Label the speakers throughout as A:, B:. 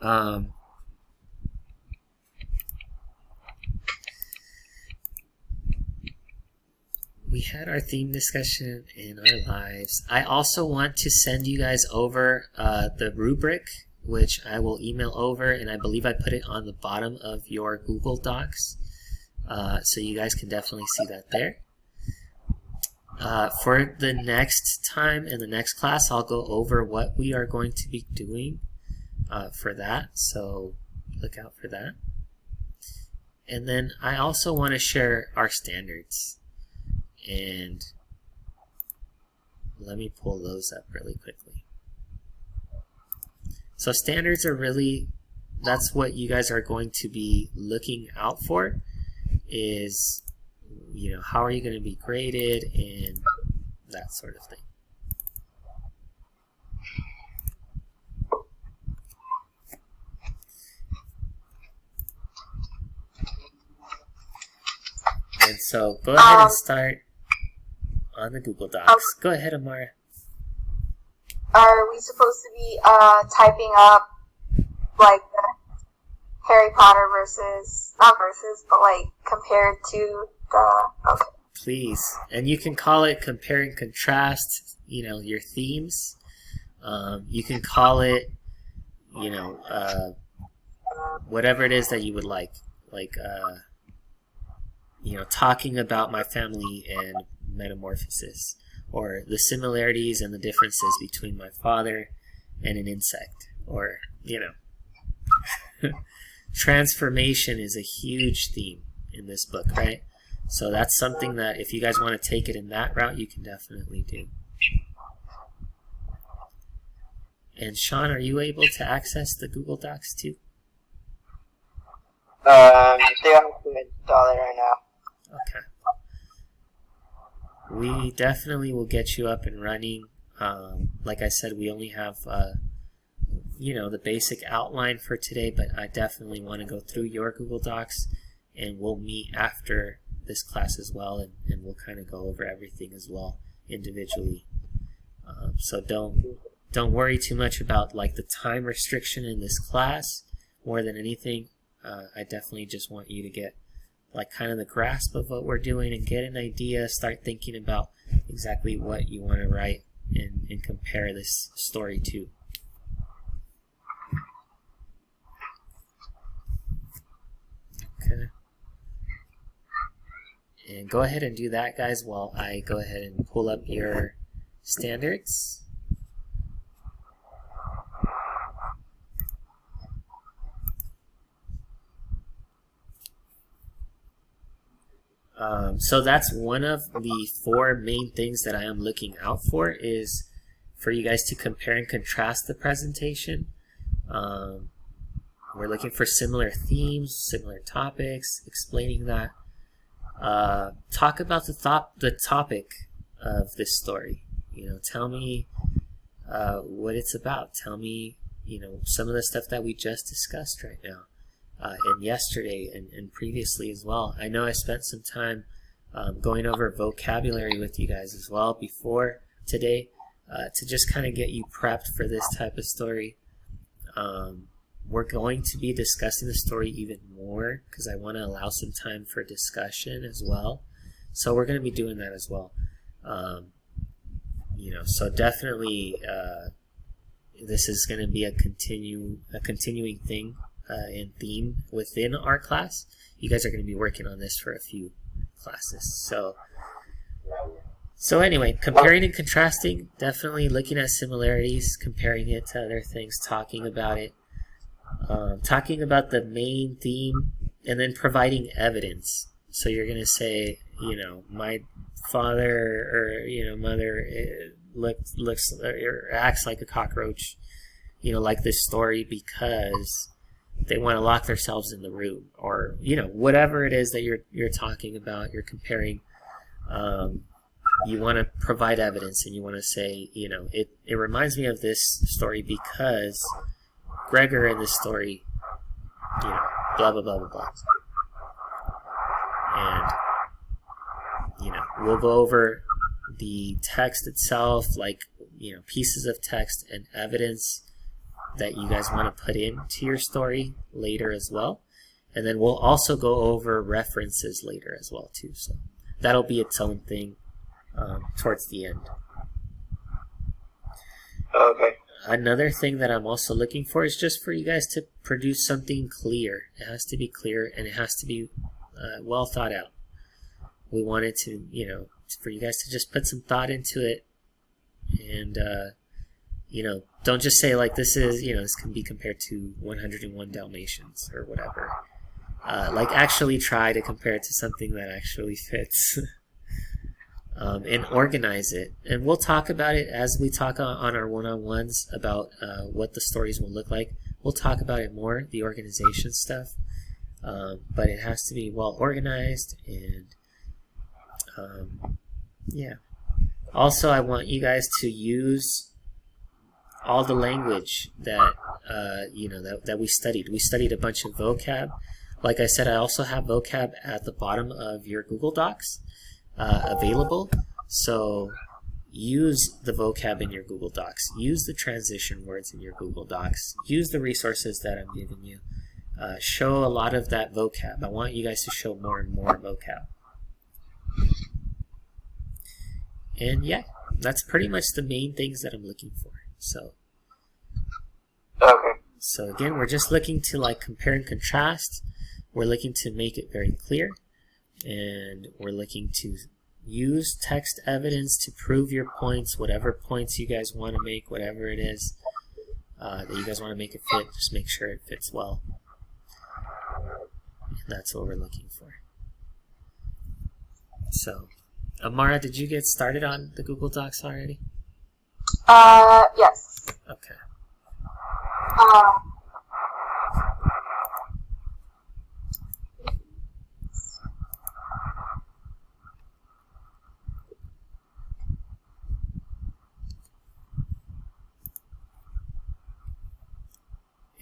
A: Um, we had our theme discussion in our lives. I also want to send you guys over the rubric, which I will email over, and I believe I put it on the bottom of your Google Docs, so you guys can definitely see that there. For the next time in the next class, I'll go over what we are going to be doing for that, so look out for that. And then I also want to share our standards, and let me pull those up really quickly. So standards are really, that's what you guys are going to be looking out for, is, you know, how are you going to be graded and that sort of thing. And so go ahead and start on the Google Docs. Go ahead, Amara.
B: Are we supposed to be typing up like the Harry Potter not versus, but like compared to the, okay.
A: Please. And you can call it compare and contrast, you know, your themes. You can call it, you know, whatever it is that you would like, you know, talking about my family and metamorphosis, or the similarities and the differences between my father and an insect, or, you know, transformation is a huge theme in this book, right? So that's something that if you guys want to take it in that route, you can definitely do. And Sean, are you able to access the Google Docs too?
C: They have to install it right now.
A: Okay. We definitely will get you up and running. Like I said, we only have, you know, the basic outline for today, but I definitely want to go through your Google Docs, and we'll meet after this class as well, and we'll kind of go over everything as well individually. So don't worry too much about like the time restriction in this class. More than anything, I definitely just want you to get like kind of the grasp of what we're doing and get an idea, start thinking about exactly what you want to write and compare this story to. Okay. And go ahead and do that, guys, while I go ahead and pull up your standards. So that's one of the 4 main things that I am looking out for, is for you guys to compare and contrast the presentation. We're looking for similar themes, similar topics, explaining that. Talk about the topic of this story. You know, tell me what it's about. Tell me, you know, some of the stuff that we just discussed right now, and yesterday and previously as well. I know I spent some time going over vocabulary with you guys as well before today, to just kind of get you prepped for this type of story. We're going to be discussing the story even more because I want to allow some time for discussion as well. So we're going to be doing that as well. You know, so definitely this is going to be a continuing thing and theme within our class. You guys are going to be working on this for a few classes. So anyway, comparing and contrasting, definitely looking at similarities, comparing it to other things, talking about it. Talking about the main theme, and then providing evidence. So you're going to say, you know, my father or, you know, mother looks or acts like a cockroach, you know, like this story because they want to lock themselves in the room, or, you know, whatever it is that you're talking about, you're comparing. You want to provide evidence, and you want to say, you know, it reminds me of this story because Gregor in this story, you know, blah, blah, blah, blah, blah. And, you know, we'll go over the text itself, like, you know, pieces of text and evidence that you guys want to put into your story later as well. And then we'll also go over references later as well too. So that'll be its own thing towards the end.
C: Okay.
A: Another thing that I'm also looking for is just for you guys to produce something clear. It has to be clear and it has to be well thought out. We want it to, you know, for you guys to just put some thought into it, and you know, don't just say like this is, you know, this can be compared to 101 Dalmatians or whatever. Like actually try to compare it to something that actually fits. And organize it. And we'll talk about it as we talk on our one-on-ones about what the stories will look like. We'll talk about it more, the organization stuff. But it has to be well organized, and yeah. Also, I want you guys to use all the language that you know that we studied. We studied a bunch of vocab. Like I said, I also have vocab at the bottom of your Google Docs available. So use the vocab in your Google Docs. Use the transition words in your Google Docs. Use the resources that I'm giving you. Show a lot of that vocab. I want you guys to show more and more vocab. And yeah, that's pretty much the main things that I'm looking for. So
C: Okay.
A: So again, we're just looking to like compare and contrast. We're looking to make it very clear, and we're looking to use text evidence to prove your points, whatever points you guys want to make, whatever it is that you guys want to make it fit. Just make sure it fits well. And that's what we're looking for. So, Amara, did you get started on the Google Docs already?
B: Yes.
A: Okay.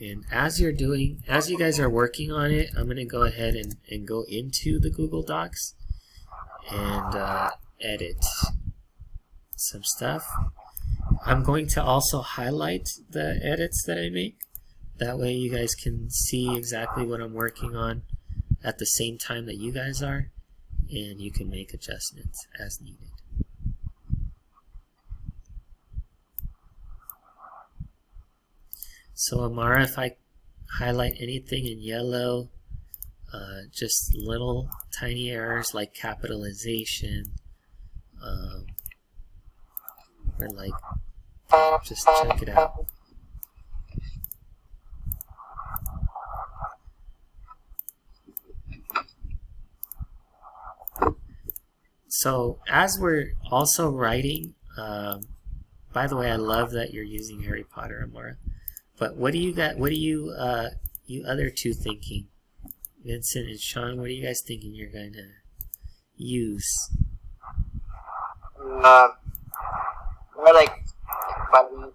A: And as you guys are working on it, I'm going to go ahead and go into the Google Docs and edit some stuff. I'm going to also highlight the edits that I make. That way you guys can see exactly what I'm working on at the same time that you guys are, and you can make adjustments as needed. So Amara, if I highlight anything in yellow, just little tiny errors like capitalization, or like, just check it out. So as we're also writing, by the way, I love that you're using Harry Potter, Amara. But what do you got? What do you other two thinking? Vincent and Sean, what are you guys thinking you're going to use?
C: More like Spider-Man.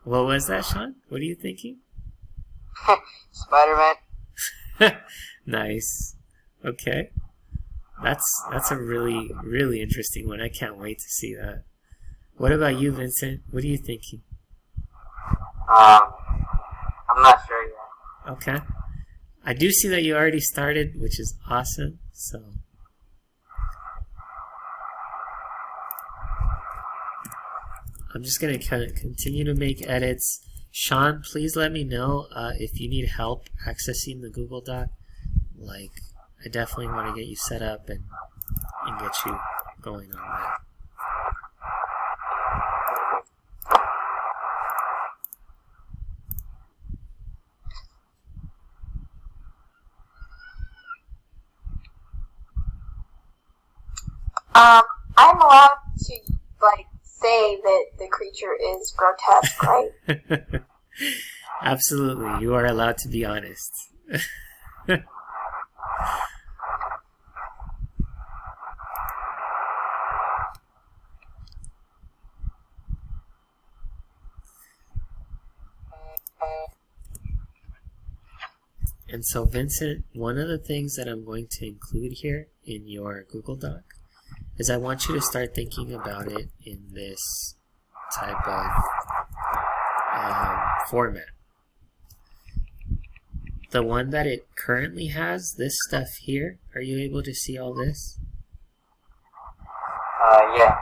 A: What was that, Sean? What are you thinking?
C: Spider-Man.
A: Nice. Okay. That's a really, really interesting one. I can't wait to see that. What about you, Vincent? What are you thinking?
C: I'm not sure yet.
A: Okay. I do see that you already started, which is awesome. So I'm just going to continue to make edits. Sean, please let me know if you need help accessing the Google Doc. Like, I definitely want to get you set up and get you going on that.
B: I'm allowed to, like, say that the creature is grotesque, right?
A: Absolutely. You are allowed to be honest. And so, Vincent, one of the things that I'm going to include here in your Google Doc is I want you to start thinking about it in this type of format. The one that it currently has, this stuff here, are you able to see all this?
C: Yeah.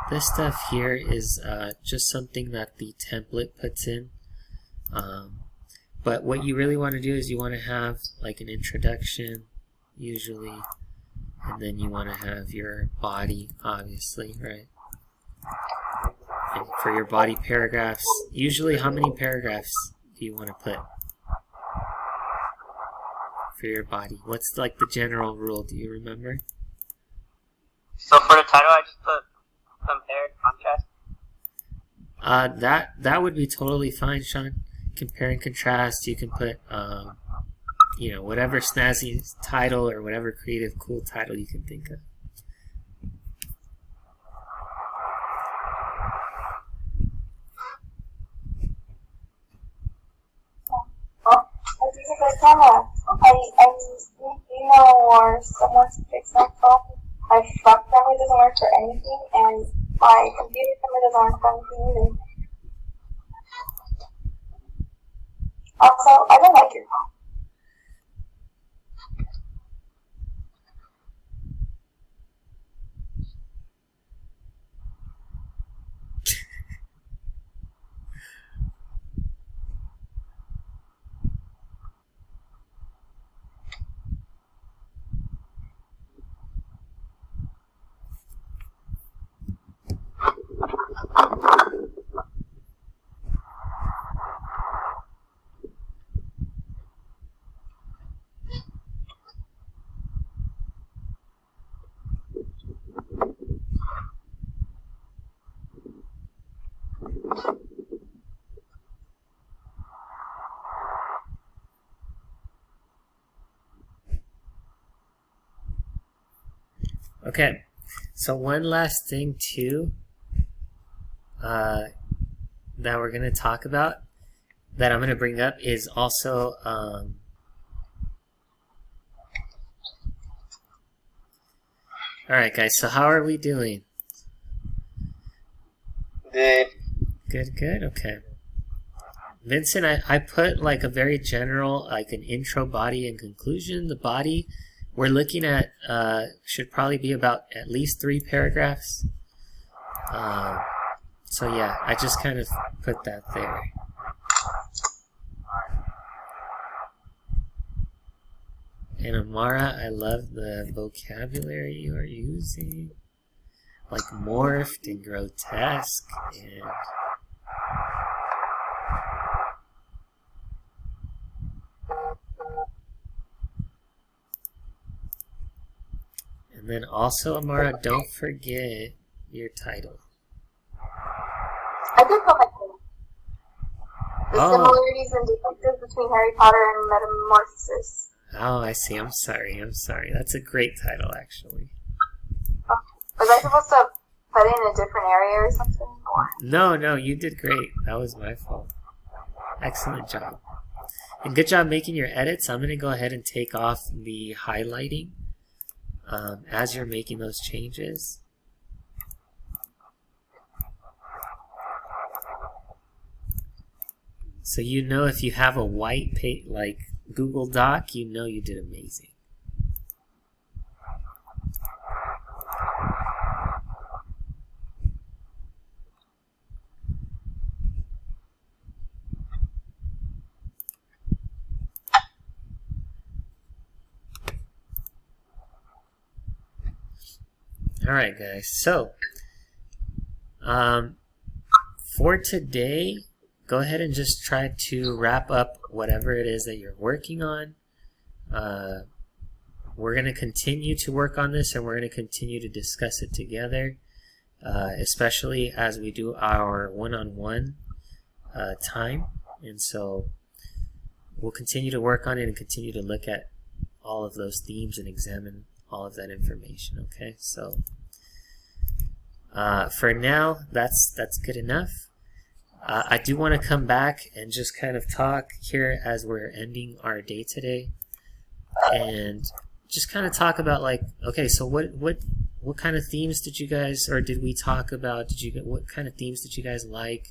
A: This stuff here is just something that the template puts in. But what you really want to do is you want to have like an introduction, usually, and then you want to have your body, obviously, right? And for your body paragraphs, usually how many paragraphs do you want to put for your body? What's like the general rule? Do you remember?
C: So for the title, I just put compare contrast.
A: That would be totally fine, Sean. Compare and contrast. You can put, whatever snazzy title or whatever creative, cool title you can think of.
B: Or someone to fix my problem. My truck memory doesn't work for anything, and my computer memory doesn't work for anything either. Also, I don't like your phone.
A: Okay, so one last thing too that we're going to talk about, that I'm going to bring up, is also alright guys, so how are we doing?
C: Good.
A: Good, okay. Vincent, I put like a very general, like an intro, body, and conclusion. The body we're looking at should probably be about at least 3 paragraphs. So yeah, I just kind of put that there. And Amara, I love the vocabulary you are using. Like morphed and grotesque and... And then also, Amara, don't forget your title.
B: I did put my title. The similarities and differences between Harry Potter and Metamorphosis.
A: Oh, I see. I'm sorry. That's a great title, actually.
B: Was I supposed to put it in a different area or something? Or?
A: No, you did great. That was my fault. Excellent job. And good job making your edits. I'm going to go ahead and take off the highlighting as you're making those changes. So you know, if you have a white page like Google Doc, you know you did amazing. Alright guys, so for today, go ahead and just try to wrap up whatever it is that you're working on. We're going to continue to work on this, and we're going to continue to discuss it together, especially as we do our one-on-one time. And so we'll continue to work on it and continue to look at all of those themes and examine all of that information. Okay, so for now, that's good enough. I do want to come back and just kind of talk here as we're ending our day today, and just kind of talk about, like, okay, so what kind of themes did you guys, or did we talk about? What kind of themes did you guys like?